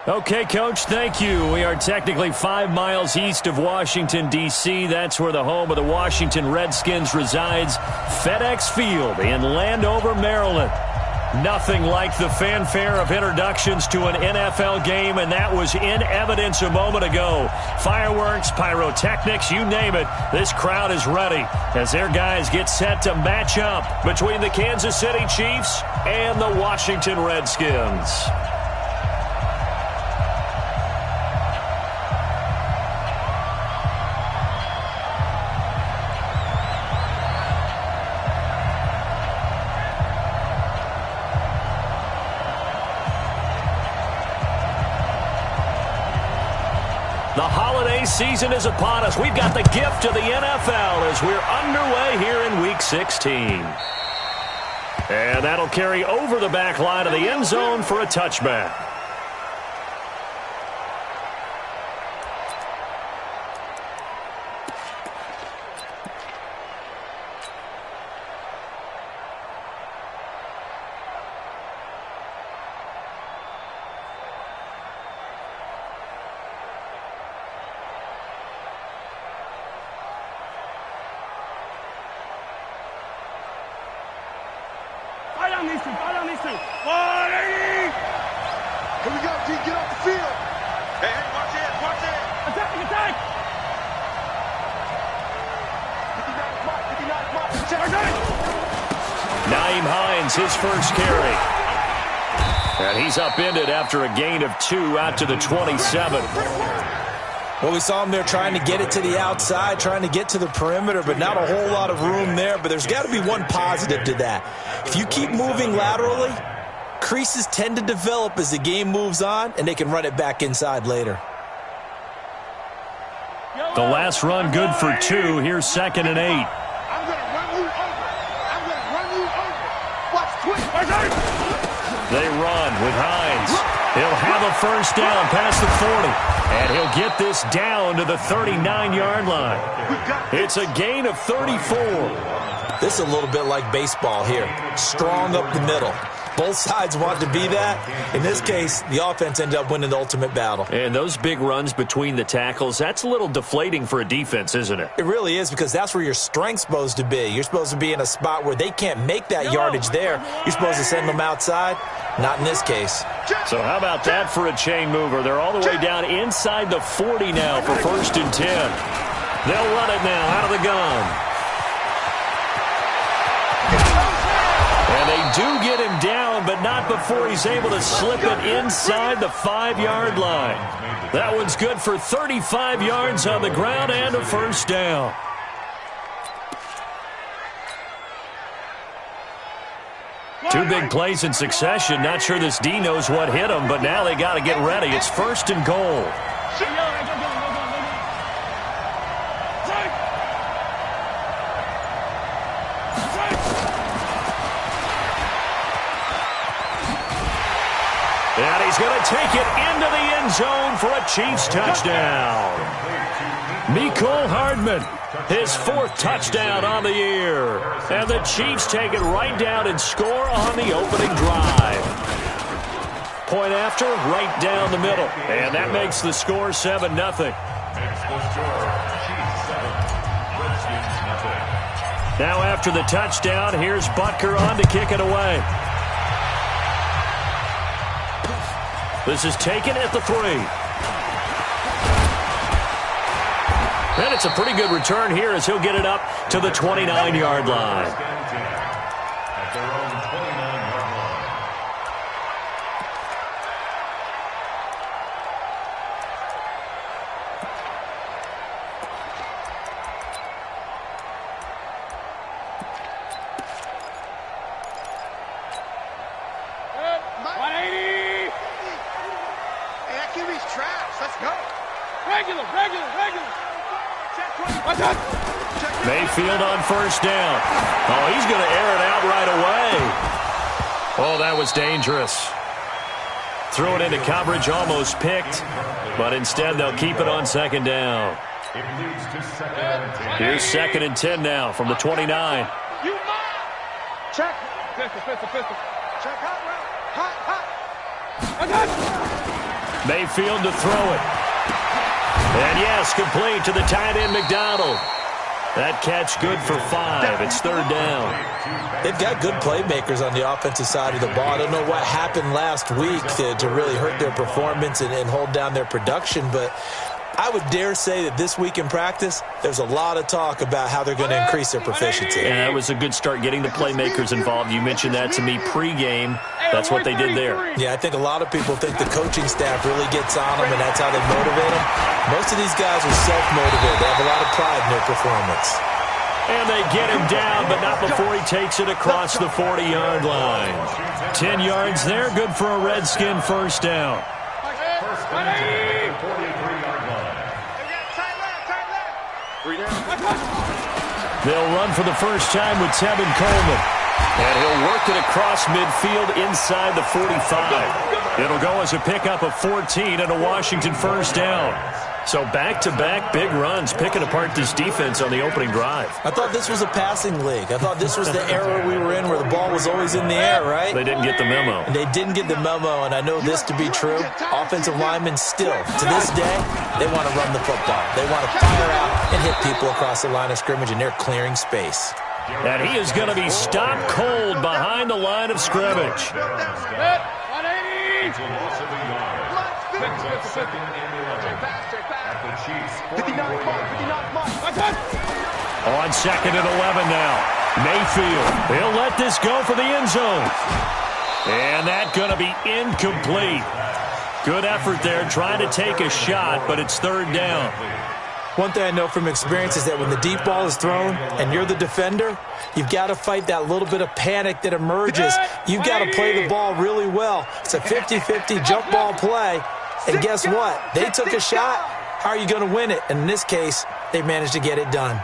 Okay, Coach, thank you. We are technically 5 miles east of Washington, D.C. That's where the home of the Washington Redskins resides, FedEx Field in Landover, Maryland. Nothing like the fanfare of introductions to an NFL game, and that was in evidence a moment ago. Fireworks, pyrotechnics, you name it. This crowd is ready as their guys get set to match up between the Kansas City Chiefs and the Washington Redskins. The holiday season is upon us. We've got the gift of the NFL as we're underway here in Week 16. And that'll carry over the back line of the end zone for a touchback. Here we go, G. Get off the field. Hey, watch it, watch it. Attacking, attack. 59 mark. Nyheim Hines, his first carry. And he's upended after a gain of 2 out to the 27. Well, we saw him there trying to get it to the outside, trying to get to the perimeter, but not a whole lot of room there. But there's got to be one positive to that. If you keep moving laterally, creases tend to develop as the game moves on, and they can run it back inside later. The last run good for 2. Here's 2nd and 8. I'm going to run you over. I'm going to run you over. Watch, twist. They run with Hines. He'll have a first down past the 40. And he'll get this down to the 39-yard line. It's a gain of 34. This is a little bit like baseball here. Strong up the middle. Both sides want to be that. In this case, the offense ended up winning the ultimate battle. And those big runs between the tackles, that's a little deflating for a defense, isn't it? It really is, because that's where your strength's supposed to be. You're supposed to be in a spot where they can't make that yardage there. You're supposed to send them outside. Not in this case. So how about that for a chain mover? They're all the way down inside the 40 now for 1st and 10. They'll run it now out of the gun. And they do get him down, but not before he's able to slip it inside the 5-yard line. That one's good for 35 yards on the ground and a first down. Two big plays in succession. Not sure this D knows what hit him, but now they got to get ready. It's 1st and goal. And he's going to take it into the end zone for a Chiefs touchdown. Mecole Hardman, his 4th touchdown on the year. And the Chiefs take it right down and score on the opening drive. Point after, right down the middle. And that makes the score 7-0. Now after the touchdown, here's Butker on to kick it away. This is taken at the 3. And it's a pretty good return here as he'll get it up to the 29-yard line. Mayfield on first down. Oh, he's going to air it out right away. Oh, that was dangerous. Threw it into coverage, almost picked, but instead they'll keep it on 2nd down. Here's 2nd and 10 now from the 29. Check. Pistol. Check hot route. Hot. Mayfield to throw it. And yes, complete to the tight end McDonald. That catch good for 5. It's third down. They've got good playmakers on the offensive side of the ball. I don't know what happened last week to really hurt their performance and hold down their production, but I would dare say that this week in practice, there's a lot of talk about how they're going to increase their proficiency. And that was a good start getting the playmakers involved. You mentioned that to me pregame. That's what they did there. Yeah, I think a lot of people think the coaching staff really gets on them, and that's how they motivate them. Most of these guys are self-motivated. They have a lot of pride in their performance. And they get him down, but not before he takes it across the 40-yard line. 10 yards there, good for a Redskin first down. They'll run for the first time with Tevin Coleman. And he'll work it across midfield inside the 45. It'll go as a pickup of 14 and a Washington first down. So back-to-back big runs, picking apart this defense on the opening drive. I thought this was a passing league. I thought this was the era we were in where the ball was always in the air, right? They didn't get the memo. They didn't get the memo, and I know this to be true. Offensive linemen still, to this day, they want to run the football. They want to fire out and hit people across the line of scrimmage, and they're clearing space. And he is going to be stopped cold behind the line of scrimmage. On second and 11 now. Mayfield, he'll let this go for the end zone. And that's going to be incomplete. Good effort there trying to take a shot, but it's third down. One thing I know from experience is that when the deep ball is thrown and you're the defender, you've got to fight that little bit of panic that emerges. You've got to play the ball really well. It's a 50-50 jump ball play. And guess what? They took a shot. How are you going to win it? And in this case, they managed to get it done.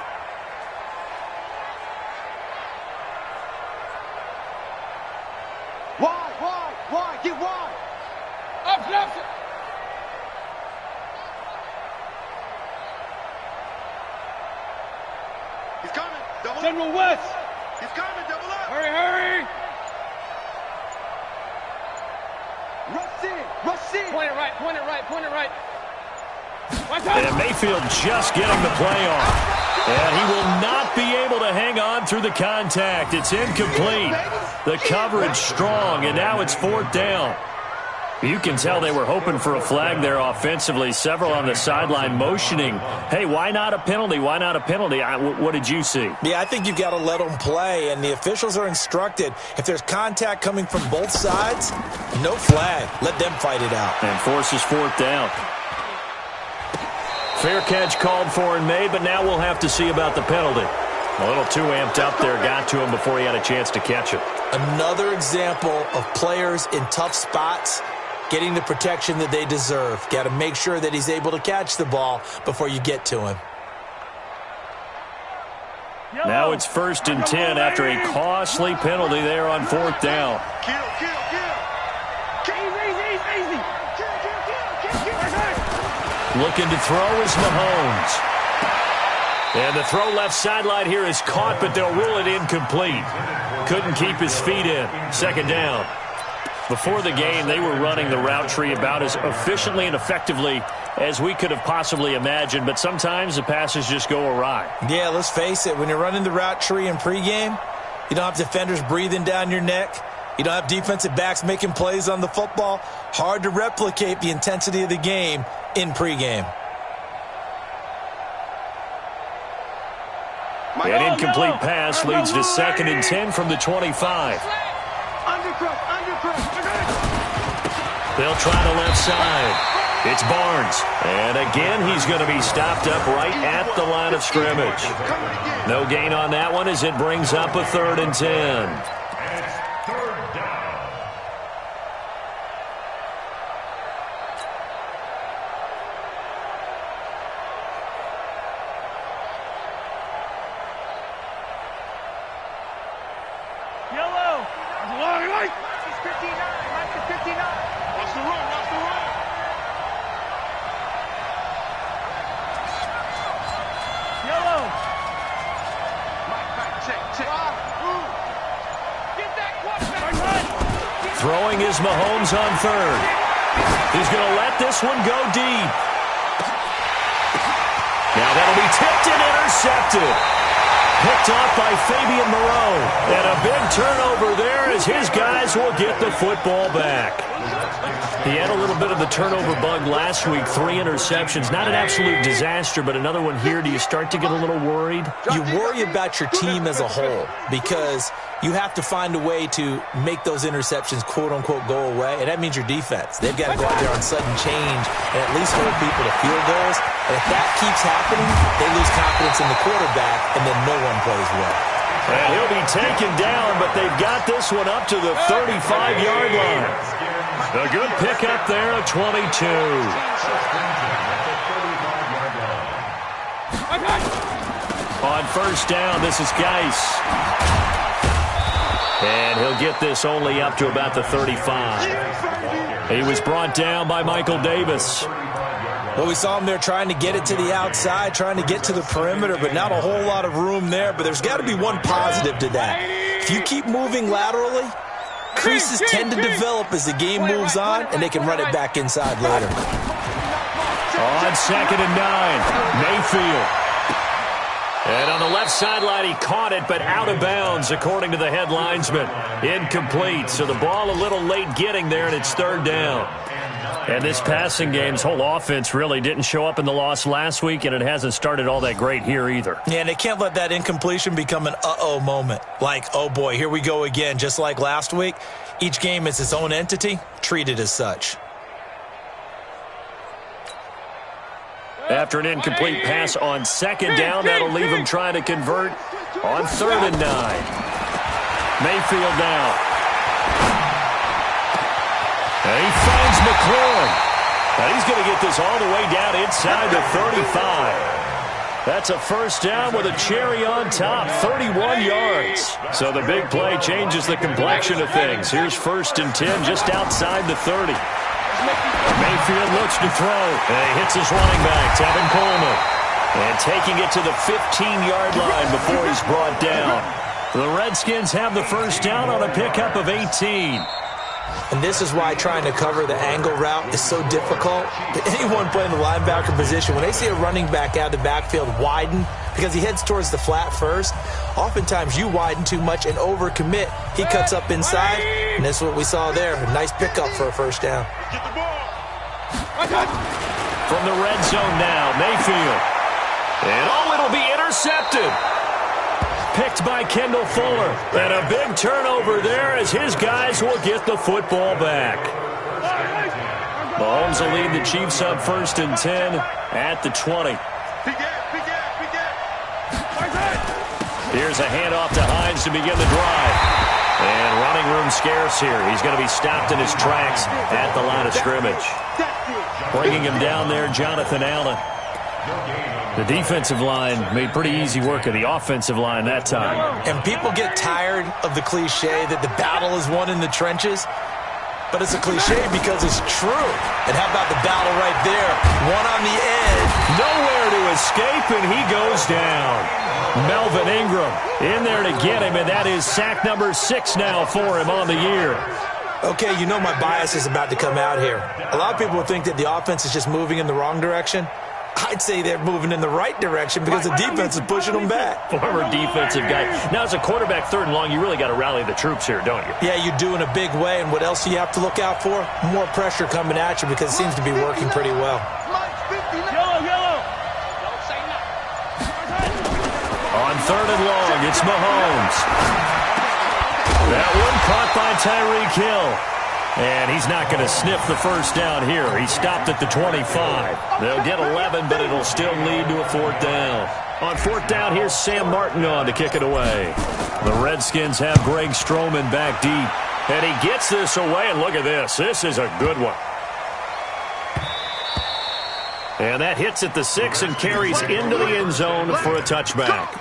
Why? Get wide. Up. He's coming. Double General up. West. He's coming. Double up. Hurry. Rush in. Point it right. And Mayfield just getting the play off. And he will not be able to hang on through the contact. It's incomplete. The coverage strong, and now it's fourth down. You can tell they were hoping for a flag there offensively. Several on the sideline motioning, hey, why not a penalty? What did you see? Yeah, I think you've got to let them play, and the officials are instructed, if there's contact coming from both sides, no flag. Let them fight it out. And forces fourth down. Fair catch called for and made, but now we'll have to see about the penalty. A little too amped up there, got to him before he had a chance to catch it. Another example of players in tough spots getting the protection that they deserve. Got to make sure that he's able to catch the ball before you get to him. Now it's 1st and 10 after a costly penalty there on fourth down. Kill. Easy. Looking to throw is Mahomes. And the throw left sideline here is caught, but they'll rule it incomplete. Couldn't keep his feet in. Second down. Before the game, they were running the route tree about as efficiently and effectively as we could have possibly imagined, but sometimes the passes just go awry. Yeah, let's face it. When you're running the route tree in pregame, you don't have defenders breathing down your neck. You don't have defensive backs making plays on the football. Hard to replicate the intensity of the game in pregame. An incomplete pass leads to 2nd and 10 from the 25. They'll try the left side. It's Barnes. And again, he's going to be stopped up right at the line of scrimmage. No gain on that one as it brings up a 3rd and 10. Throwing is Mahomes on 3rd. He's going to let this one go deep. Now that'll be tipped and intercepted. Picked off by Fabian Moreau. And a big turnover there as his guys will get the football back. He had a little bit of the turnover bug last week, 3 interceptions. Not an absolute disaster, but another one here. Do you start to get a little worried? You worry about your team as a whole because you have to find a way to make those interceptions, quote-unquote, go away, and that means your defense. They've got to go out there on sudden change and at least hold people to field goals. And if that keeps happening, they lose confidence in the quarterback, and then no one plays well. And he'll be taken down, but they've got this one up to the 35-yard line. A good pickup there at 22. On first down, this is Geis. And he'll get this only up to about the 35. He was brought down by Michael Davis. Well, we saw him there trying to get it to the outside, trying to get to the perimeter, but not a whole lot of room there. But there's got to be one positive to that. If you keep moving laterally, creases tend to develop as the game moves on, and they can run it back inside later. On 2nd and 9, Mayfield. And on the left sideline, he caught it, but out of bounds, according to the head linesman. Incomplete, so the ball a little late getting there, and it's 3rd down. And this passing game's whole offense really didn't show up in the loss last week, and it hasn't started all that great here either. Yeah, and they can't let that incompletion become an uh-oh moment. Like, oh boy, here we go again. Just like last week, each game is its own entity, treated as such. After an incomplete pass on 2nd down, that'll leave him trying to convert on 3rd and 9. Mayfield now. And he finds McLaurin. And he's going to get this all the way down inside the 35. That's a first down with a cherry on top, 31 yards. So the big play changes the complexion of things. Here's 1st and 10 just outside the 30. Mayfield looks to throw. And he hits his running back, Tevin Coleman. And taking it to the 15-yard line before he's brought down. The Redskins have the first down on a pickup of 18. And this is why trying to cover the angle route is so difficult. Anyone playing the linebacker position, when they see a running back out of the backfield widen, because he heads towards the flat first, oftentimes you widen too much and overcommit. He cuts up inside, and that's what we saw there. A nice pickup for a first down. From the red zone now, Mayfield. And it'll be intercepted. Picked by Kendall Fuller. And a big turnover there as his guys will get the football back. Mahomes will lead the Chiefs up 1st and 10 at the 20. Here's a handoff to Hines to begin the drive. And running room scarce here. He's going to be stopped in his tracks at the line of scrimmage. Bringing him down there, Jonathan Allen. The defensive line made pretty easy work of the offensive line that time. And people get tired of the cliche that the battle is won in the trenches. But it's a cliche because it's true. And how about the battle right there? One on the edge. Nowhere to escape, and he goes down. Melvin Ingram in there to get him, and that is sack number 6 now for him on the year. Okay, you know my bias is about to come out here. A lot of people would think that the offense is just moving in the wrong direction. I'd say they're moving in the right direction because the defense is pushing them back. Former defensive guy. Now, as a quarterback 3rd and long, you really got to rally the troops here, don't you? Yeah, you do in a big way. And what else do you have to look out for? More pressure coming at you because it seems to be working pretty well. On 3rd and long, it's Mahomes. That one caught by Tyreek Hill. And he's not going to sniff the first down here. He stopped at the 25. They'll get 11, but it'll still lead to a 4th down. On 4th down, here's Sam Martin on to kick it away. The Redskins have Greg Stroman back deep. And he gets this away, and look at this. This is a good one. And that hits at the 6 and carries into the end zone for a touchback.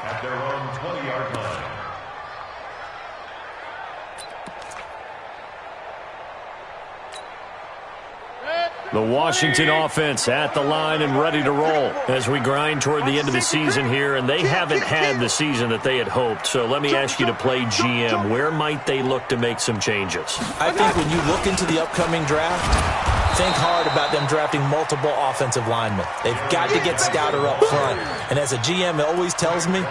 The Washington offense at the line and ready to roll as we grind toward the end of the season here, and they haven't had the season that they had hoped. So let me ask you to play GM. Where might they look to make some changes? I think when you look into the upcoming draft, think hard about them drafting multiple offensive linemen. They've got to get stouter up front. And as a GM, it always tells me,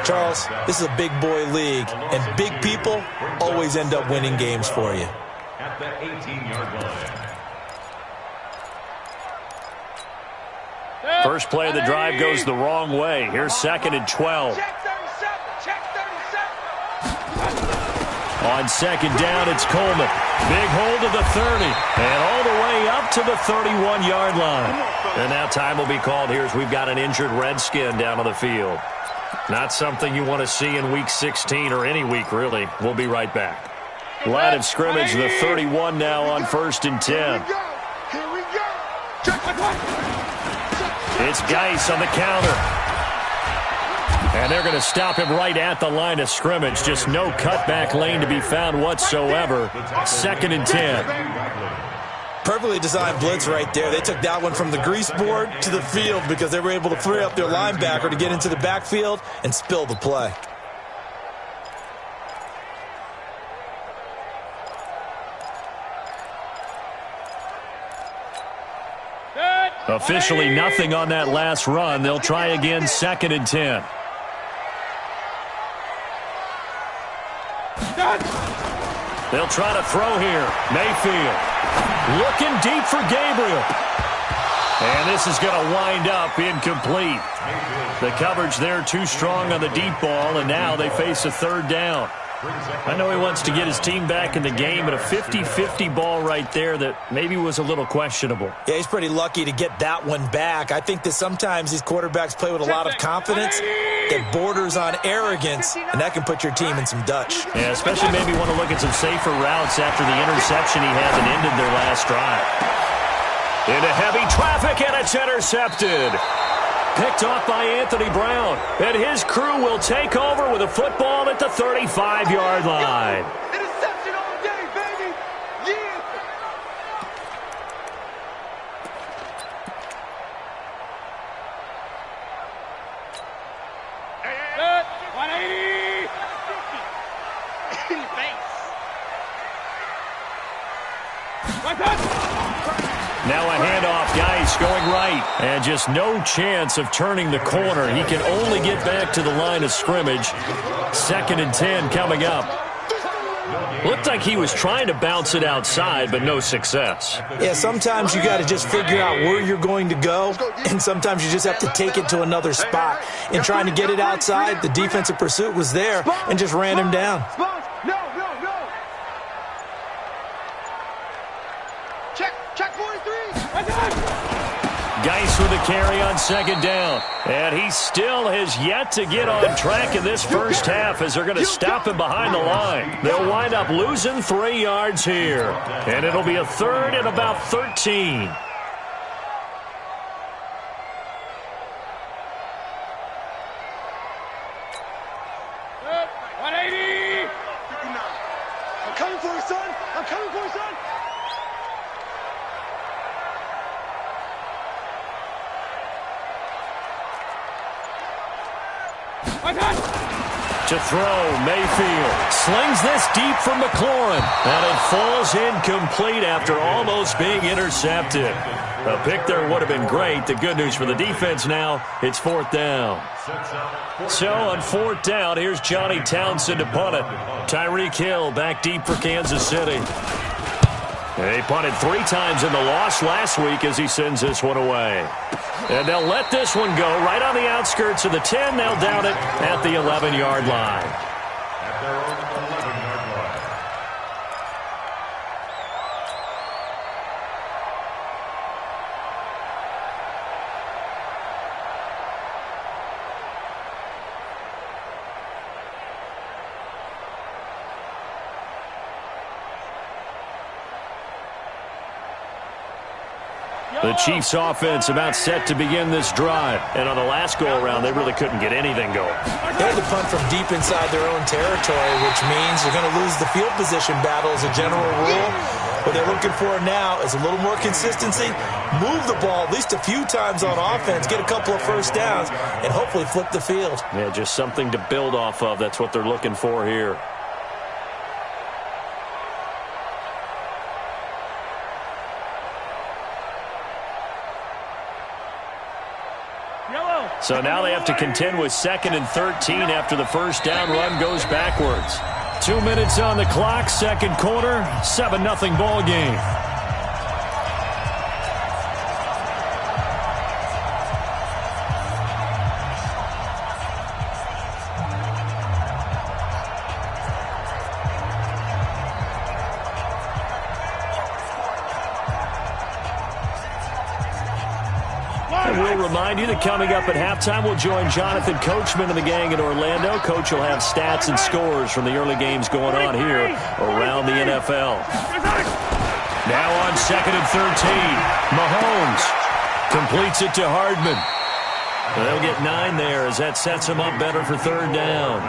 Charles, this is a big boy league, and big people always end up winning games for you. At the 18-yard line. First play of the drive goes the wrong way. Here's 2nd and 12. On 2nd down, it's Coleman. Big hold to the 30. And all the way up to the 31-yard line. And now time will be called here as we've got an injured Redskin down on the field. Not something you want to see in Week 16 or any week, really. We'll be right back. Line of scrimmage, the 31 now on 1st and 10. Here we go. It's Geis on the counter. And they're going to stop him right at the line of scrimmage. Just no cutback lane to be found whatsoever. 2nd and 10. Perfectly designed blitz right there. They took that one from the grease board to the field because they were able to free up their linebacker to get into the backfield and spill the play. Officially nothing on that last run. They'll try again 2nd and 10. They'll try to throw here. Mayfield looking deep for Gabriel. And this is going to wind up incomplete. The coverage there too strong on the deep ball, and now they face a 3rd down. I know he wants to get his team back in the game, but a 50-50 ball right there that maybe was a little questionable. Yeah, he's pretty lucky to get that one back. I think that sometimes these quarterbacks play with a lot of confidence that borders on arrogance, and that can put your team in some Dutch. Yeah, especially maybe want to look at some safer routes after the interception he had that ended their last drive. Into heavy traffic, and it's intercepted. Picked off by Anthony Brown. And his crew will take over with a football at the 35-yard line. Interception all day, baby. Yeah. Hey, 180. In the face. What's up? Now a handoff, Geis going right. And just no chance of turning the corner. He can only get back to the line of scrimmage. 2nd and 10 coming up. Looked like he was trying to bounce it outside, but no success. Yeah, sometimes you got to just figure out where you're going to go, and sometimes you just have to take it to another spot. In trying to get it outside, the defensive pursuit was there and just ran him down. No. Check 43. Geis with a carry on 2nd down. And he still has yet to get on track in this first half as they're going to stop him behind the line. They'll wind up losing 3 yards here. And it'll be a 3rd and about 13. I'm coming for you, son. I'm coming for you, son. To throw, Mayfield slings this deep from McLaurin, and it falls incomplete after almost being intercepted. A pick there would have been great. The good news for the defense now, it's 4th down. So on 4th down, here's Johnny Townsend to punt it. Tyreek Hill back deep for Kansas City. He punted 3 times in the loss last week as he sends this one away. And they'll let this one go right on the outskirts of the 10. They'll down it at the 11-yard line. At their own 11-yard line. The Chiefs offense about set to begin this drive. And on the last go-around, they really couldn't get anything going. They had to punt from deep inside their own territory, which means you're going to lose the field position battle as a general rule. What they're looking for now is a little more consistency, move the ball at least a few times on offense, get a couple of first downs, and hopefully flip the field. Yeah, just something to build off of. That's what they're looking for here. So now they have to contend with 2nd and 13 after the first down run goes backwards. 2 minutes on the clock, second quarter, 7-0 ball game. We'll remind you that coming up at halftime, we'll join Jonathan Coachman and the gang in Orlando. Coach will have stats and scores from the early games going on here around the NFL. Now on 2nd and 13, Mahomes completes it to Hardman. They'll get 9 there as that sets them up better for 3rd down.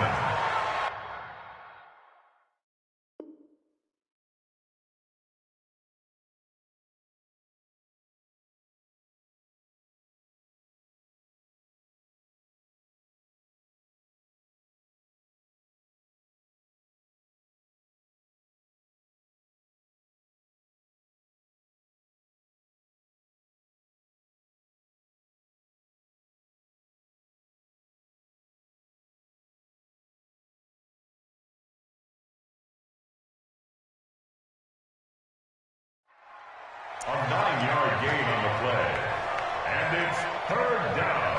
A 9-yard gain on the play. And it's 3rd down.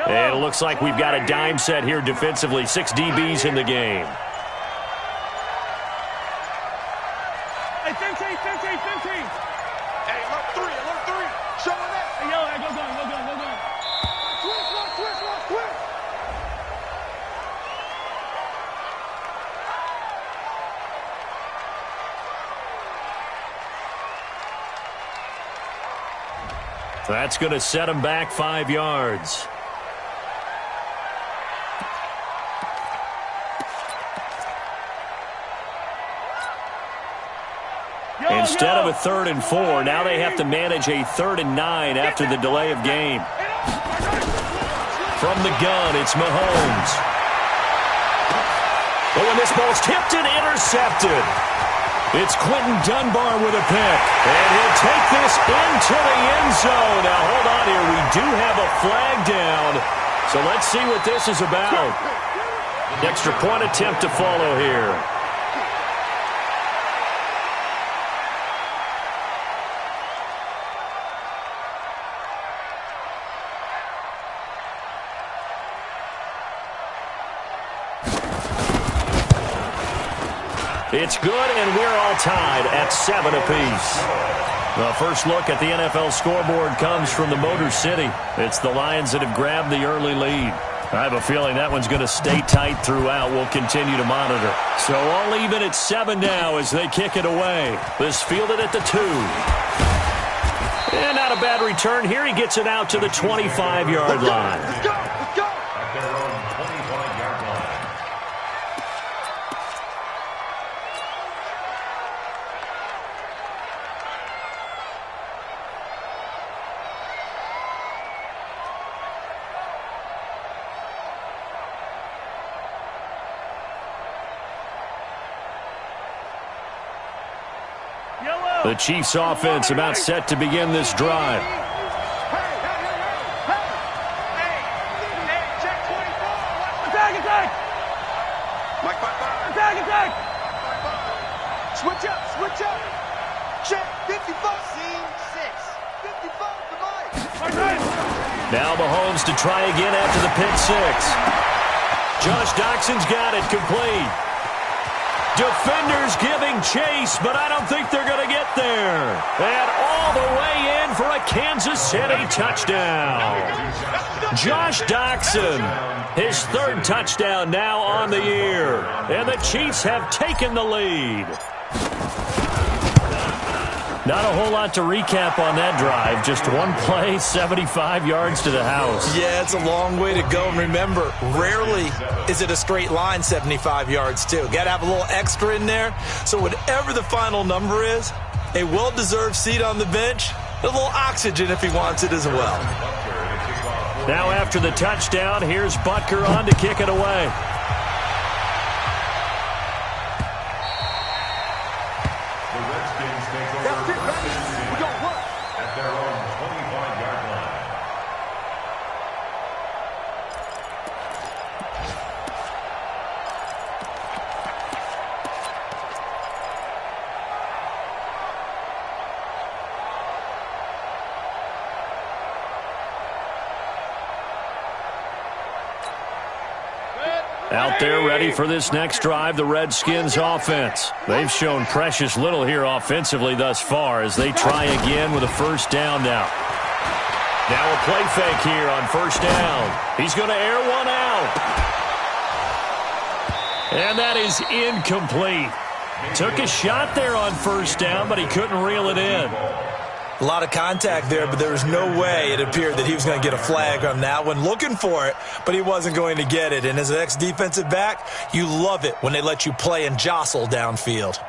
And it looks like we've got a dime set here defensively. 6 DBs in the game. Hey, 15. Hey, alert 3. Showing up. Hey, yo, go. Twist. That's going to set him back 5 yards. Instead of a 3rd and 4, now they have to manage a 3rd and 9 after the delay of game. From the gun, it's Mahomes. Oh, and this ball's tipped and intercepted. It's Quentin Dunbar with a pick. And he'll take this into the end zone. Now, hold on here. We do have a flag down. So let's see what this is about. Extra point attempt to follow here. It's good, and we're all tied at 7 apiece. The first look at the NFL scoreboard comes from the Motor City. It's the Lions that have grabbed the early lead. I have a feeling that one's going to stay tight throughout. We'll continue to monitor. So all even at 7 now as they kick it away. This fielded at the 2. And not a bad return here. He gets it out to the 25-yard line. Let's go. At their own 25-yard line. The Chiefs' offense about set to begin this drive. Hey, check 24. Attack. Mike, attack. Switch up. Check 55. Scene 6. 55 to Mike. Now Mahomes to try again after the pick 6. Josh Doxson's got it complete. Defenders giving chase, but I don't think they're going to get there. And all the way in for a Kansas City touchdown. Josh Doxson, his 3rd touchdown now on the year. And the Chiefs have taken the lead. Not a whole lot to recap on that drive. Just one play, 75 yards to the house. Yeah, it's a long way to go. And remember, rarely is it a straight line 75 yards, too. Got to have a little extra in there. So whatever the final number is, a well-deserved seat on the bench, a little oxygen if he wants it as well. Now after the touchdown, here's Butker on to kick it away. At their own 25-yard line. Out there ready for this next drive, the Redskins offense. They've shown precious little here offensively thus far as they try again with a first down now. Now a play fake here on first down. He's going to air one out. And that is incomplete. Took a shot there on first down, but he couldn't reel it in. A lot of contact there, but there was no way it appeared that he was going to get a flag on that one. Looking for it, but he wasn't going to get it. And as an ex-defensive back, you love it when they let you play and jostle downfield.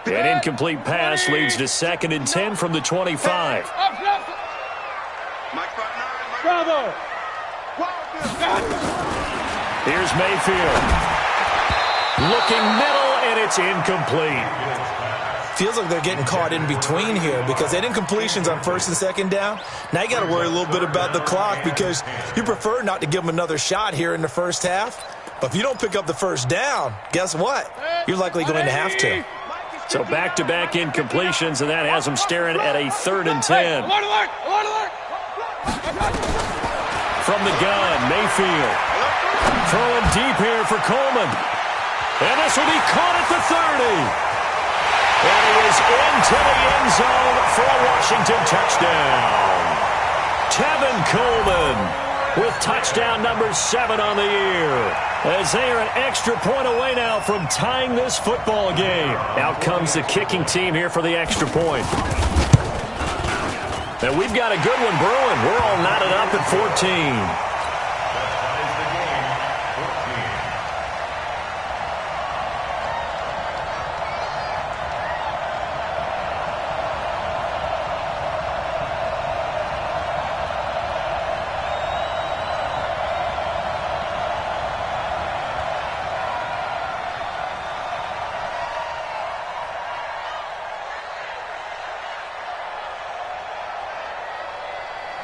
An incomplete pass leads to 2nd and 10 from the 25. Bravo. Here's Mayfield. Looking middle, and it's incomplete. Feels like they're getting caught in between here because they had incompletions on 1st and 2nd down. Now you got to worry a little bit about the clock because you prefer not to give them another shot here in the first half. But if you don't pick up the first down, guess what? You're likely going to have to. So back-to-back incompletions, and that has them staring at a 3rd and 10. From the gun, Mayfield. Throwing deep here for Coleman. And this will be caught at the 30. And he is into the end zone for a Washington touchdown. Tevin Coleman with touchdown number 7 on the year. As they are an extra point away now from tying this football game. Out comes the kicking team here for the extra point. And we've got a good one brewing. We're all knotted up at 14.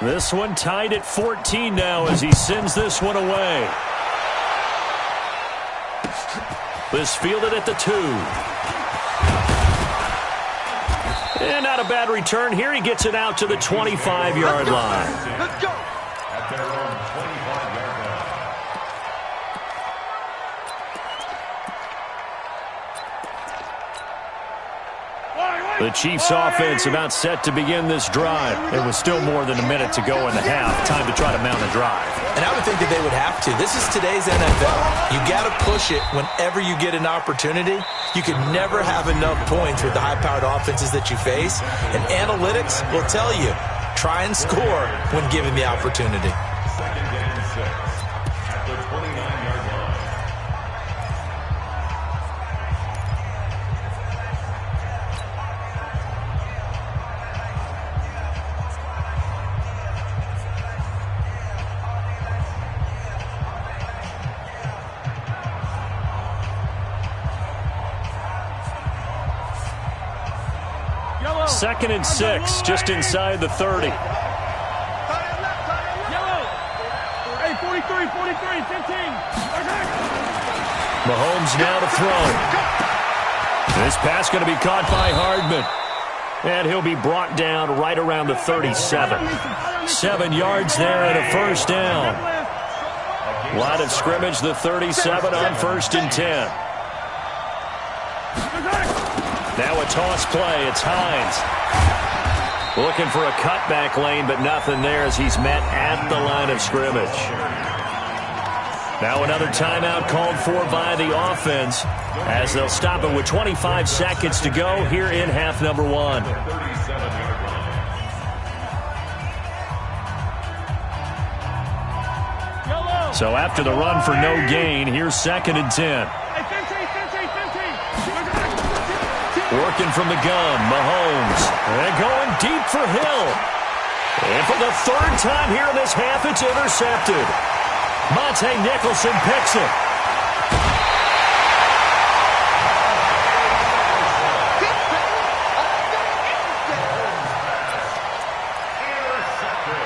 This one tied at 14 now as he sends this one away. This fielded at the 2. And not a bad return here. He gets it out to the 25-yard line. Let's go. At their own 25-yard line. The Chiefs offense about set to begin this drive. It was still more than a minute to go in the half. Time to try to mount a drive. And I would think that they would have to. This is today's NFL. You got to push it whenever you get an opportunity. You can never have enough points with the high-powered offenses that you face. And analytics will tell you, try and score when given the opportunity. 2nd and 6 at the 29-yard line. Yellow. 2nd and 6, just inside the 30. Yellow. Hey, 43, 43, 15. Mahomes now to throw. This pass going to be caught by Hardman. And he'll be brought down right around the 37. 7 yards there and a first down. Line of scrimmage, the 37 on 1st and 10. Now a toss play. It's Hines. Looking for a cutback lane, but nothing there as he's met at the line of scrimmage. Now another timeout called for by the offense as they'll stop it with 25 seconds to go here in half number 1. So after the run for no gain, here's 2nd and 10. Working from the gun, Mahomes. And going deep for Hill. And for the 3rd time here in this half, it's intercepted. Monte Nicholson picks it. Intercepted.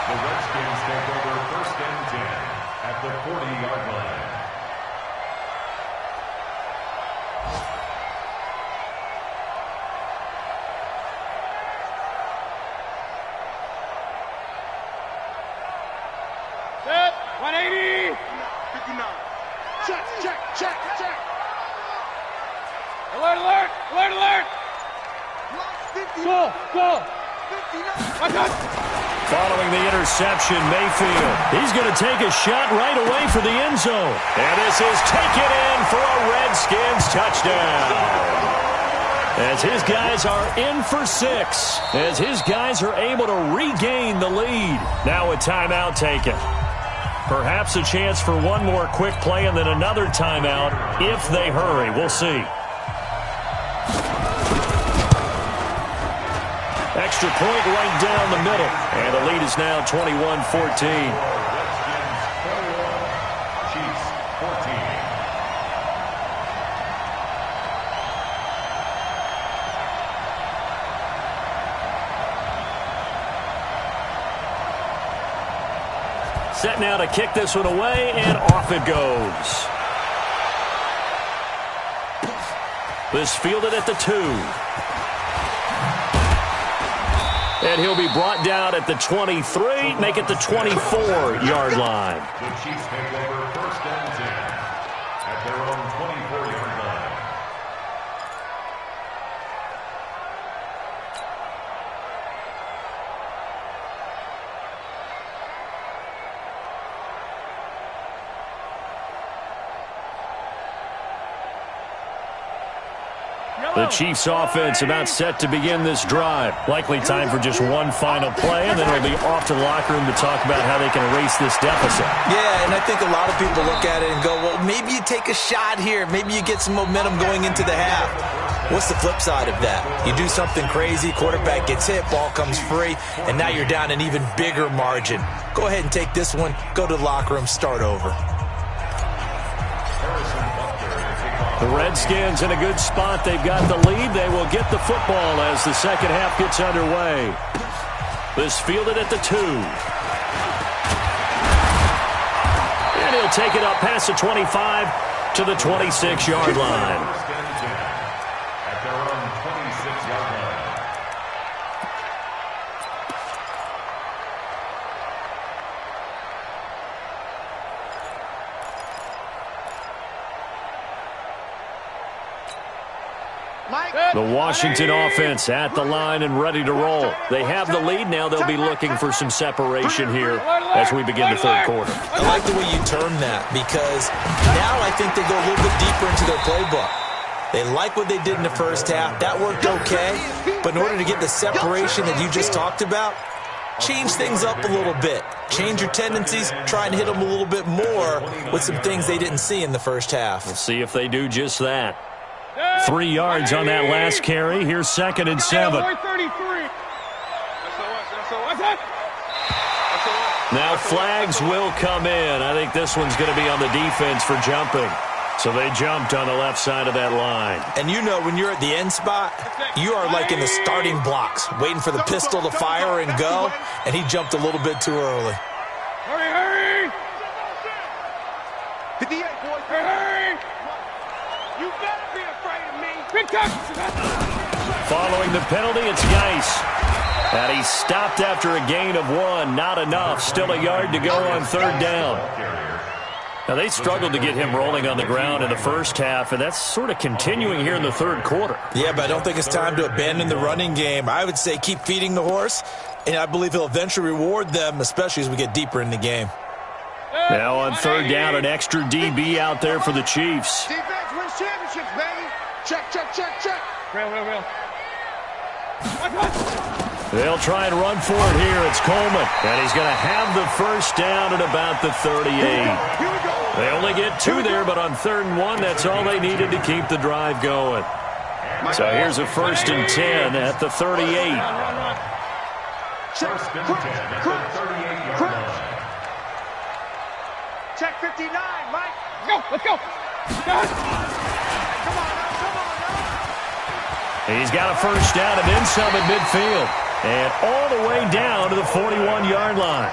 The Redskins take over 1st and 10 at the 40-yard line. Set. 180. 59. Check, check, check, check. Alert, alert, alert, alert. Go, go. 59. Watch out. Following the interception, Mayfield. He's going to take a shot right away for the end zone. And this is taken in for a Redskins touchdown. As his guys are in for 6. As his guys are able to regain the lead. Now a timeout taken. Perhaps a chance for one more quick play and then another timeout if they hurry. We'll see. Extra point right down the middle. And the lead is now 21-14. Chiefs 14. Set now to kick this one away, and off it goes. This fielded at the 2. And he'll be brought down at the 23, make it the 24-yard line. The Chiefs take over first and 10 at their own 24-yard line. The Chiefs offense about set to begin this drive. Likely time for just one final play, and then it'll be off to the locker room to talk about how they can erase this deficit. Yeah, and I think a lot of people look at it and go, well, maybe you take a shot here. Maybe you get some momentum going into the half. What's the flip side of that? You do something crazy, quarterback gets hit, ball comes free, and now you're down an even bigger margin. Go ahead and take this one, go to the locker room, start over. The Redskins in a good spot. They've got the lead. They will get the football as the second half gets underway. This fielded at the 2. And he'll take it up past the 25 to the 26-yard line. At their own 26-yard line. The Washington offense at the line and ready to roll. They have the lead. Now they'll be looking for some separation here as we begin the third quarter. I like the way you term that because now I think they go a little bit deeper into their playbook. They like what they did in the first half. That worked okay. But in order to get the separation that you just talked about, change things up a little bit. Change your tendencies. Try and hit them a little bit more with some things they didn't see in the first half. We'll see if they do just that. 3 yards on that last carry. Here's 2nd and 7. Now flags will come in. I think this one's going to be on the defense for jumping. So they jumped on the left side of that line. And you know when you're at the end spot, you are like in the starting blocks, waiting for the pistol to fire and go, and he jumped a little bit too early. Hurry! 58, boys. Hurry! You better be afraid of me. Big touch! Following the penalty, it's Geis. And he stopped after a gain of 1. Not enough. Still a yard to go on 3rd down. Now, they struggled to get him rolling on the ground in the first half, and that's sort of continuing here in the third quarter. Yeah, but I don't think it's time to abandon the running game. I would say keep feeding the horse, and I believe he'll eventually reward them, especially as we get deeper in the game. Now on 3rd down, an extra DB out there for the Chiefs. Defense wins championships, baby. Check, check, check, check. Real. They'll try and run for it here. It's Coleman, and he's going to have the first down at about the 38. Here we go. They only get 2 there, but on 3rd and 1, that's all they needed to keep the drive going. So here's a 1st and 10 at the 38. Check, First and 10 at the 38-yard line. Check 59, Mike. Let's go. Come on now. He's got a first down and then some at midfield. And all the way down to the 41-yard line.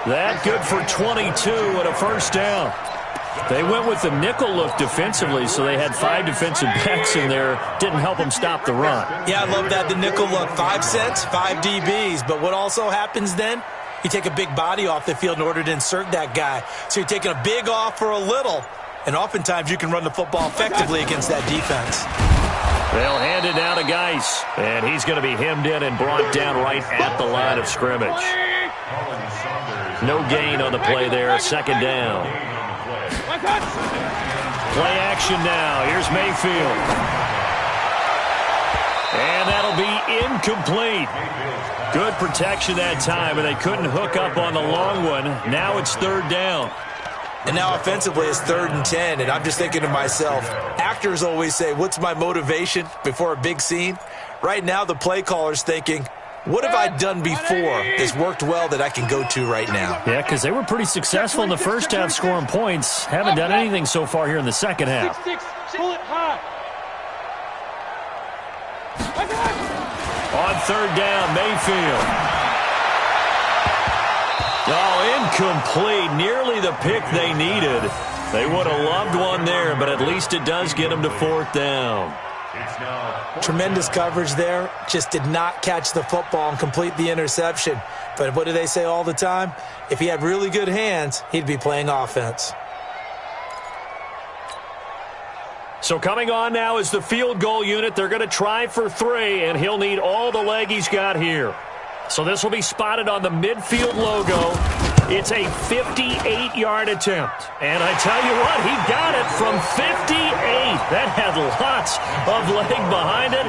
That good for 22 and a first down. They went with the nickel look defensively, so they had 5 defensive backs in there. Didn't help them stop the run. Yeah, I love that, the nickel look. 5 cents, 5 DBs. But what also happens then? You take a big body off the field in order to insert that guy. So you're taking a big off for a little. And oftentimes you can run the football effectively against that defense. They'll hand it now to Geis. And he's going to be hemmed in and brought down right at the line of scrimmage. No gain on the play there. 2nd down. Play action now. Here's Mayfield. And that'll be incomplete. Good protection that time, and they couldn't hook up on the long one. Now it's 3rd down. And now offensively it's 3rd and 10, and I'm just thinking to myself, actors always say, what's my motivation before a big scene? Right now the play caller's thinking, what have I done before that's worked well that I can go to right now? Yeah, because they were pretty successful in the first half scoring points. Haven't done anything so far here in the second half. Pull it high. On 3rd down, Mayfield. Oh, incomplete. Nearly the pick they needed. They would have loved one there, but at least it does get them to 4th down. Tremendous coverage there. Just did not catch the football and complete the interception. But what do they say all the time? If he had really good hands, he'd be playing offense. So coming on now is the field goal unit. They're going to try for 3, and he'll need all the leg he's got here. So this will be spotted on the midfield logo. It's a 58-yard attempt. And I tell you what, he got it from 58. That had lots of leg behind it.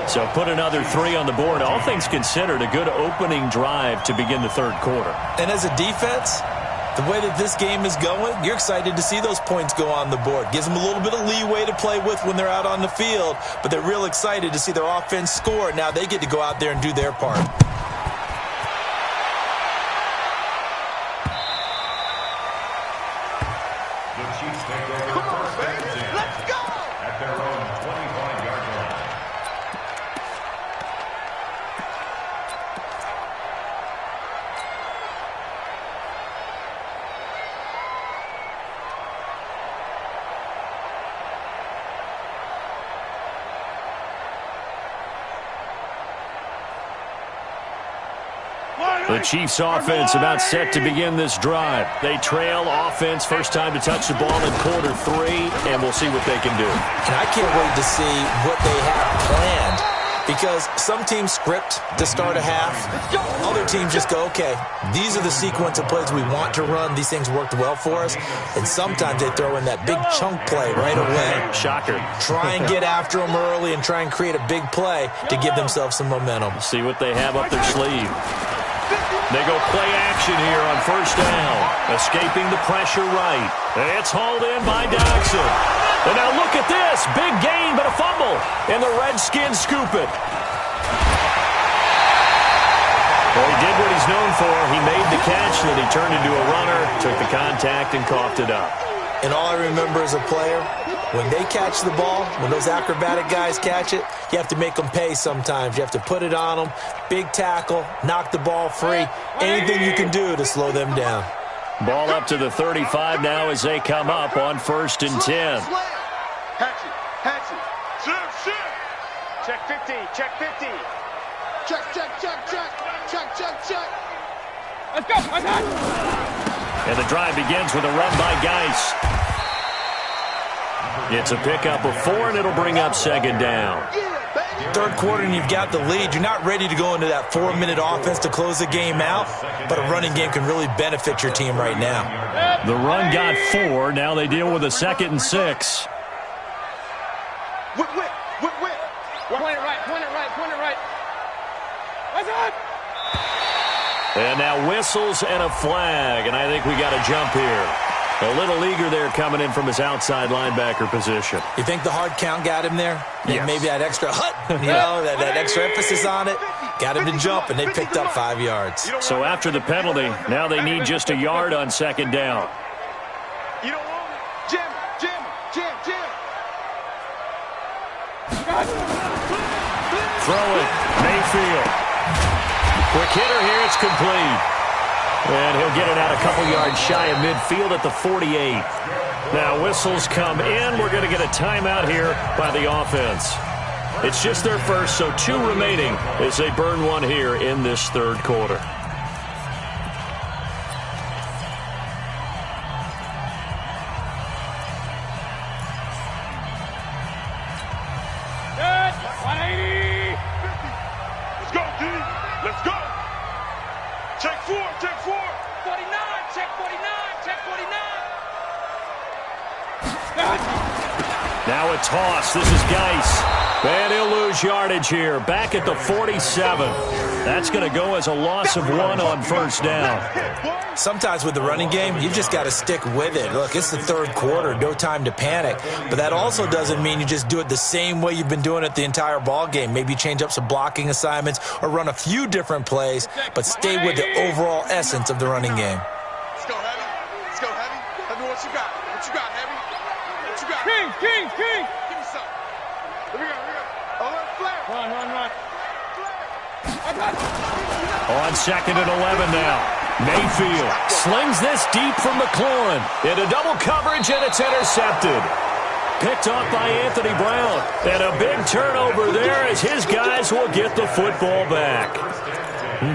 So put another 3 on the board. All things considered, a good opening drive to begin the 3rd quarter. And as a defense, the way that this game is going, you're excited to see those points go on the board. Gives them a little bit of leeway to play with when they're out on the field, but they're real excited to see their offense score. Now they get to go out there and do their part. The Chiefs take over first and 10. Let's go! At their own 25-yard line. The Chiefs offense about set to begin this drive. They trail offense, first time to touch the ball in quarter 3, and we'll see what they can do. And I can't wait to see what they have planned, because some teams script to start a half. Other teams just go, okay, these are the sequence of plays we want to run. These things worked well for us. And sometimes they throw in that big chunk play right away. Shocker. Try and get after them early and try and create a big play to give themselves some momentum. See what they have up their sleeve. They go play action here on first down. Escaping the pressure right. It's hauled in by Dodson. And now look at this. Big gain, but a fumble. And the Redskins scoop it. Well, he did what he's known for. He made the catch, then he turned into a runner, took the contact, and coughed it up. And all I remember as a player, when they catch the ball, when those acrobatic guys catch it, you have to make them pay sometimes. You have to put it on them, big tackle, knock the ball free, anything you can do to slow them down. Ball up to the 35 now as they come up on first and 10. Hatchet, hatchet. Check 50, check 50. Check, check, check, check. Check, check, check. Let's go, let's go. And the drive begins with a run by Geis. It's a pickup of 4, and it'll bring up second down. Third quarter and you've got the lead. You're not ready to go into that 4-minute offense to close the game out, but a running game can really benefit your team right now. The run got 4. Now they deal with a 2nd and 6. Whip, whip, whip, whip. Point it right, point it right, point it right. That's it. And now whistles and a flag, and I think we got a jump here. A little eager there coming in from his outside linebacker position. You think the hard count got him there? Yes. Maybe that extra that extra emphasis on it got him to jump, and they picked up 5 yards. So after the penalty, now they need just a yard on second down. You don't want it. Jam, jam, jam, jam. Throw it, Mayfield. Quick hitter here, it's complete. And he'll get it out a couple yards shy of midfield at the 48. Now whistles come in. We're going to get a timeout here by the offense. It's just their first, so 2 remaining as they burn one here in this third quarter. Good, 180. Let's go, D. Let's go. Check 4, check 4. 49, check 49, check 49. Now a toss. This is Geis. And he'll lose yardage here. Back at the 47. That's going to go as a loss of 1 on first down. Sometimes with the running game, you've just got to stick with it. Look, it's the third quarter, no time to panic. But that also doesn't mean you just do it the same way you've been doing it the entire ball game. Maybe change up some blocking assignments or run a few different plays, but stay with the overall essence of the running game. Let's go, Heavy. Let's go, Heavy. Heavy, what you got? What you got, Heavy? What you got? King, king, king. Give me some. Here we go, here we go. Oh, let it flare. Run, run, run. On second and 11 now. Mayfield slings this deep from McLaurin. Into double coverage, and it's intercepted. Picked off by Anthony Brown. And a big turnover there as his guys will get the football back.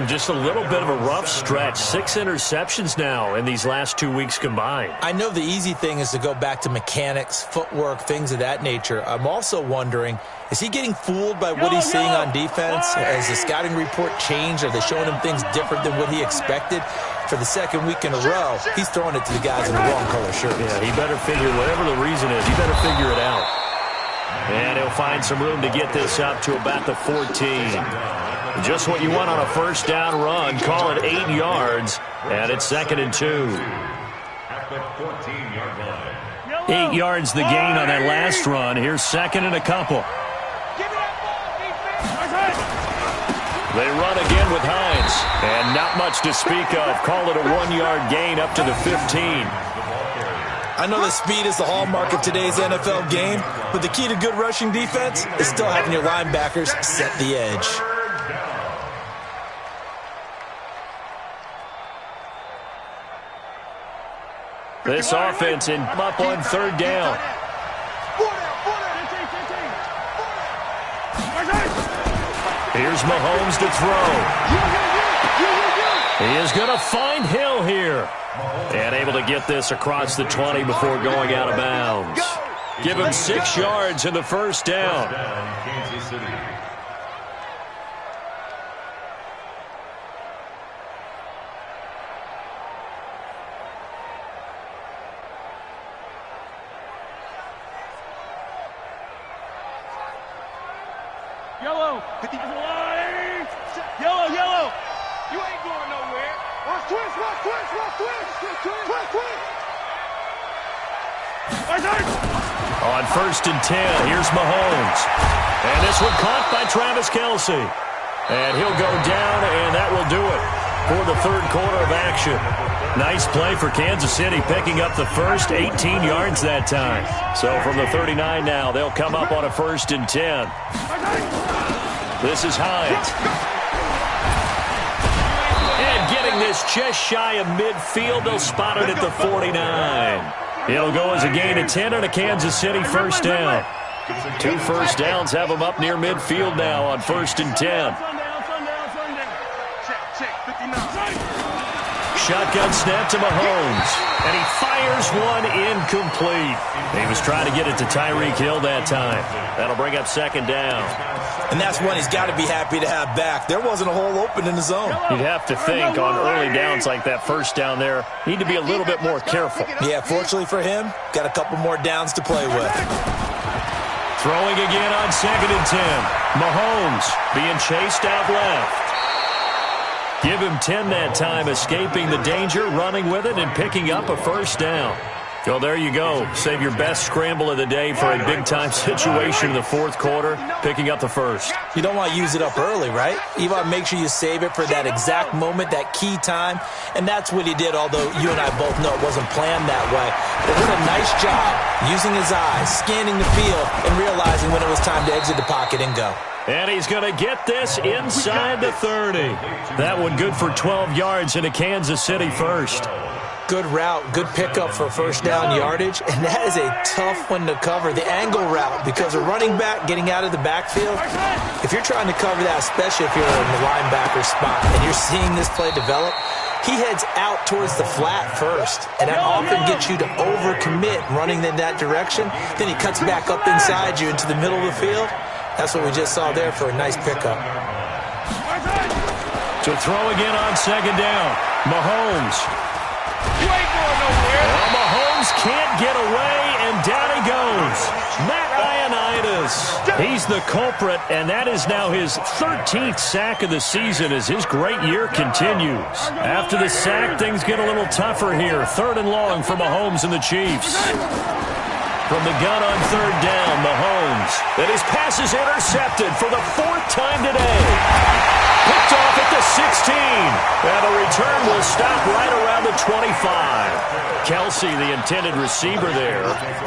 Just a little bit of a rough stretch. 6 interceptions now in these last 2 weeks combined. I know the easy thing is to go back to mechanics, footwork, things of that nature. I'm also wondering, is he getting fooled by what he's seeing on defense? Has the scouting report changed? Are they showing him things different than what he expected? For the second week in a row, he's throwing it to the guys in the wrong color shirts. Yeah, he better figure, whatever the reason is, he better figure it out. And he'll find some room to get this up to about the 14. Just what you want on a first down run. Call it 8 yards, and it's 2nd and 2. At the 14-yard line. 8 yards the gain on that last run. Here's 2nd and a couple. They run again with Hines, and not much to speak of. Call it a 1-yard gain up to the 15. I know that speed is the hallmark of today's NFL game, but the key to good rushing defense is still having your linebackers set the edge. This offense in up on 3rd down. Here's Mahomes to throw. He is going to find Hill here. And able to get this across the 20 before going out of bounds. Give him 6 yards in the first down. Kansas City. Yellow. Yellow, yellow. You ain't going nowhere. Watch twist, watch twist, watch twist. Twist, twist. On 1st and 10, here's Mahomes. And this one caught by Travis Kelce. And he'll go down, and that will do it for the 3rd quarter of action. Nice play for Kansas City, picking up the first 18 yards that time. So from the 39 now, they'll come up on a 1st and 10. This is Hines. And getting this just shy of midfield, they'll spot it at the 49. It'll go as a gain of 10 and a Kansas City first down. 2 first downs have them up near midfield now on 1st and 10. Shotgun snap to Mahomes. And he fires one incomplete. He was trying to get it to Tyreek Hill that time. That'll bring up 2nd down. And that's one he's got to be happy to have back. There wasn't a hole open in the zone. You'd have to think on early downs like that first down there, need to be a little bit more careful. Yeah, fortunately for him, got a couple more downs to play with. Throwing again on 2nd and 10. Mahomes being chased out left. Give him 10 that time, escaping the danger, running with it, and picking up a first down. Well, there you go. Save your best scramble of the day for a big-time situation in the 4th quarter, picking up the first. You don't want to use it up early, right? You want to make sure you save it for that exact moment, that key time, and that's what he did, although you and I both know it wasn't planned that way. But what a nice job using his eyes, scanning the field, and realizing when it was time to exit the pocket and go. And he's going to get this inside the 30. That one good for 12 yards into Kansas City first. Good route, good pickup for first down yardage, and that is a tough one to cover, the angle route, because a running back getting out of the backfield, if you're trying to cover that, especially if you're in the linebacker spot and you're seeing this play develop, he heads out towards the flat first, and that often gets you to overcommit running in that direction. Then he cuts back up inside you into the middle of the field. That's what we just saw there for a nice pickup. To throw again on 2nd down, Mahomes. You ain't going nowhere. Well, Mahomes can't get away, and down he goes. Matt Ioannidis. He's the culprit, and that is now his 13th sack of the season as his great year continues. After the sack, things get a little tougher here. 3rd and long for Mahomes and the Chiefs. From the gun on 3rd down, Mahomes. And his pass is intercepted for the 4th time today. Picked off at the 16. And the return will stop right around the 25. Kelsey, the intended receiver there.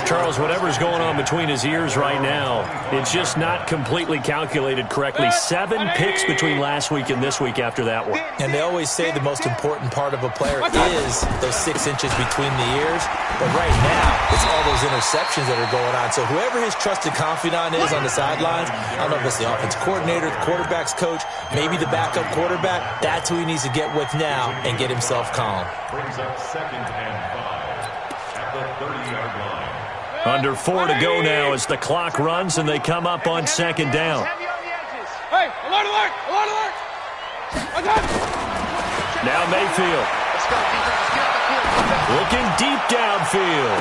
Charles, whatever's going on between his ears right now, it's just not completely calculated correctly. 7 picks between last week and this week after that one. And they always say the most important part of a player is those 6 inches between the ears. But right now, it's all those interceptions that are going on. So whoever his trusted confidant is on the sidelines, I don't know if it's the offense coordinator, the quarterback's coach, maybe the backup quarterback, that's who he needs to get with now and get himself calm. Brings up 2nd and 5 at the 30-yard line. Under 4 to go now as the clock runs and they come up on 2nd down. Hey, alert, alert, alert, alert. Now Mayfield. Looking deep downfield.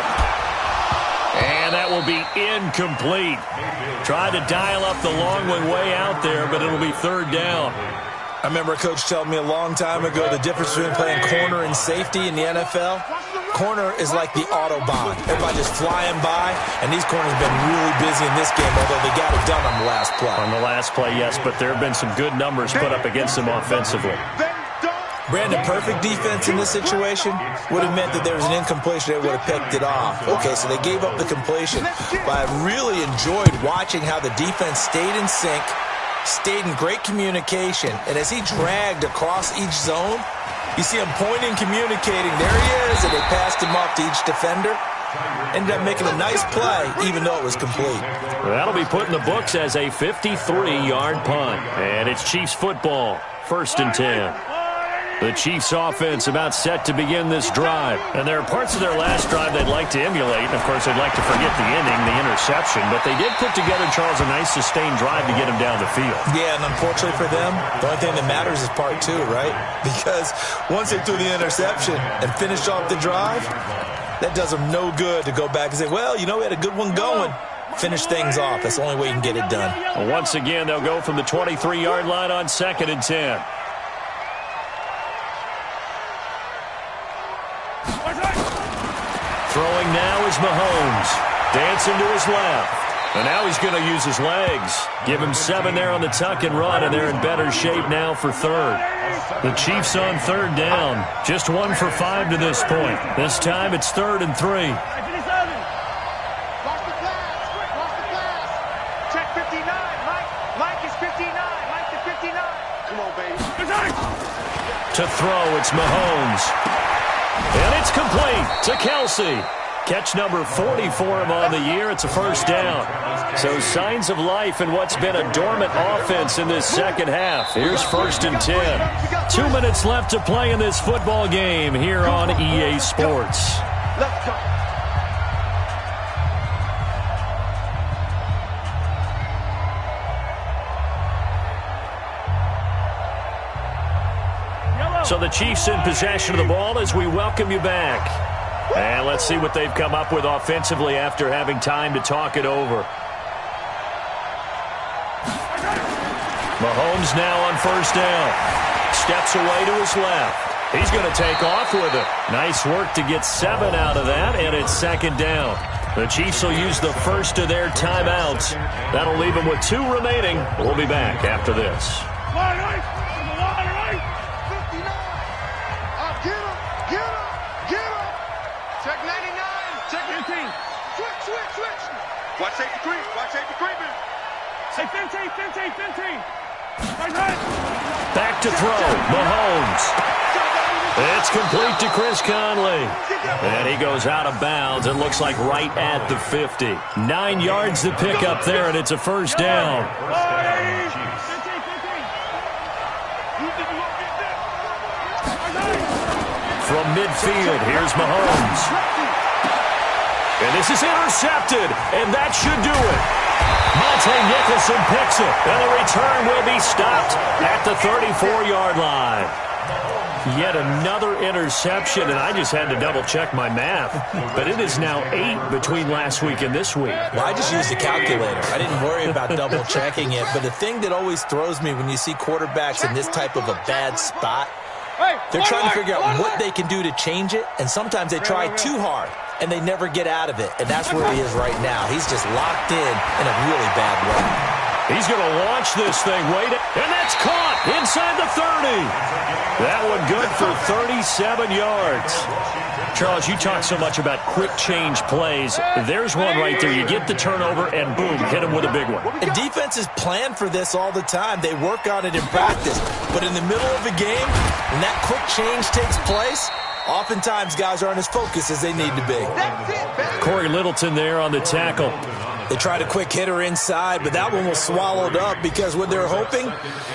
And that will be incomplete. Tried to dial up the long way out there, but it'll be 3rd down. I remember a coach telling me a long time ago the difference between playing corner and safety in the NFL. Corner is like the Autobahn. Everybody just flying by, and these corners have been really busy in this game, although they got it done on the last play. On the last play, yes, but there have been some good numbers put up against them offensively. Brandon, perfect defense in this situation would have meant that there was an incompletion. They would have picked it off. Okay, so they gave up the completion. But I really enjoyed watching how the defense stayed in sync, stayed in great communication, and as he dragged across each zone, you see him pointing, communicating. There he is, and they passed him off to each defender. Ended up making a nice play, even though it was complete. That'll be put in the books as a 53-yard punt. And it's Chiefs football, 1st and 10. The Chiefs offense about set to begin this drive. And there are parts of their last drive they'd like to emulate. And, of course, they'd like to forget the ending, the interception. But they did put together, Charles, a nice sustained drive to get him down the field. Yeah, and unfortunately for them, the only thing that matters is part 2, right? Because once they threw the interception and finished off the drive, that does them no good to go back and say, well, you know, we had a good one going. Finish things off. That's the only way you can get it done. Well, once again, they'll go from the 23-yard line on 2nd and 10. Throwing now is Mahomes. Dancing to his left. And now he's going to use his legs. Give him 7 there on the tuck and run, and they're in better shape now for 3rd. The Chiefs on 3rd down. Just 1 for 5 to this point. This time it's 3rd and 3. Lost the pass. Check 59. Mike is 59. Mike to 59. Come on, baby. To throw, it's Mahomes. And it's complete to Kelsey. Catch number 40 for him on the year. It's a 1st down. So signs of life in what's been a dormant offense in this second half. Here's 1st and 10. 2 minutes left to play in this football game here on EA Sports. Let's go. So the Chiefs in possession of the ball as we welcome you back. And let's see what they've come up with offensively after having time to talk it over. Mahomes now on 1st down. Steps away to his left. He's going to take off with it. Nice work to get 7 out of that, and it's 2nd down. The Chiefs will use the first of their timeouts. That'll leave them with 2 remaining. We'll be back after this. Check 99. Check 15. Switch. Watch safety creep. Hey, 15. Back to throw. Mahomes. It's complete to Chris Conley. And he goes out of bounds. It looks like right at the 50. 9 yards to pick up there, and it's a 1st down. From midfield, here's Mahomes. And this is intercepted, and that should do it. Monte Nicholson picks it, and the return will be stopped at the 34-yard line. Yet another interception, and I just had to double-check my math. But it is now 8 between last week and this week. Well, I just used a calculator. I didn't worry about double-checking it. But the thing that always throws me when you see quarterbacks in this type of a bad spot, they're trying to figure out what they can do to change it, and sometimes they try too hard, and they never get out of it. And that's where he is right now. He's just locked in a really bad way. He's going to launch this thing. And that's caught inside the 30. That one good for 37 yards. Charles, you talk so much about quick change plays. There's one right there. You get the turnover, and boom, hit him with a big one. And defenses plan for this all the time. They work on it in practice. But in the middle of a game, when that quick change takes place, oftentimes guys aren't as focused as they need to be. Corey Littleton there on the tackle. They tried a quick hitter inside, but that one was swallowed up because what they're hoping,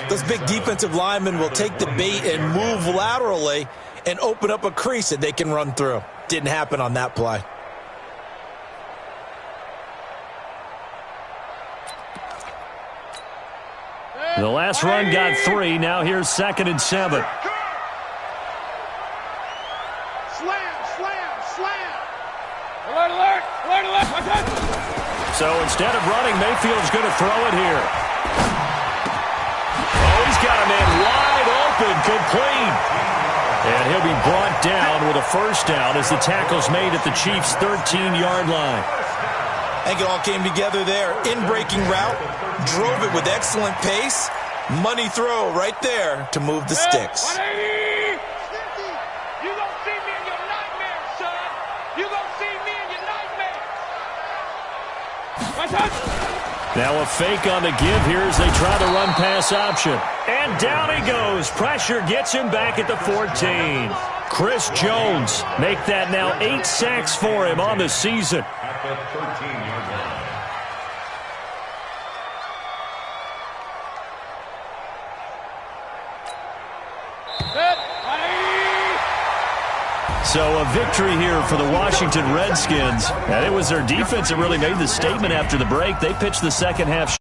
those big defensive linemen will take the bait and move laterally and open up a crease that they can run through. Didn't happen on that play. The last run got 3. Now here's 2nd and 7. Alert, alert, alert, alert. Watch out. So instead of running, Mayfield's going to throw it here. Oh, he's got a man wide open, complete. And he'll be brought down with a first down as the tackle's made at the Chiefs' 13-yard line. I think it all came together there. In-breaking route, drove it with excellent pace. Money throw right there to move the sticks. You gonna see me in your nightmares, son. You gonna see me in your nightmares. Watch out. Now a fake on the give here as they try the run-pass option. And down he goes. Pressure gets him back at the 14. Chris Jones make that now 8 sacks for him on the season. At the 13-yard line. So a victory here for the Washington Redskins. And it was their defense that really made the statement after the break. They pitched the second half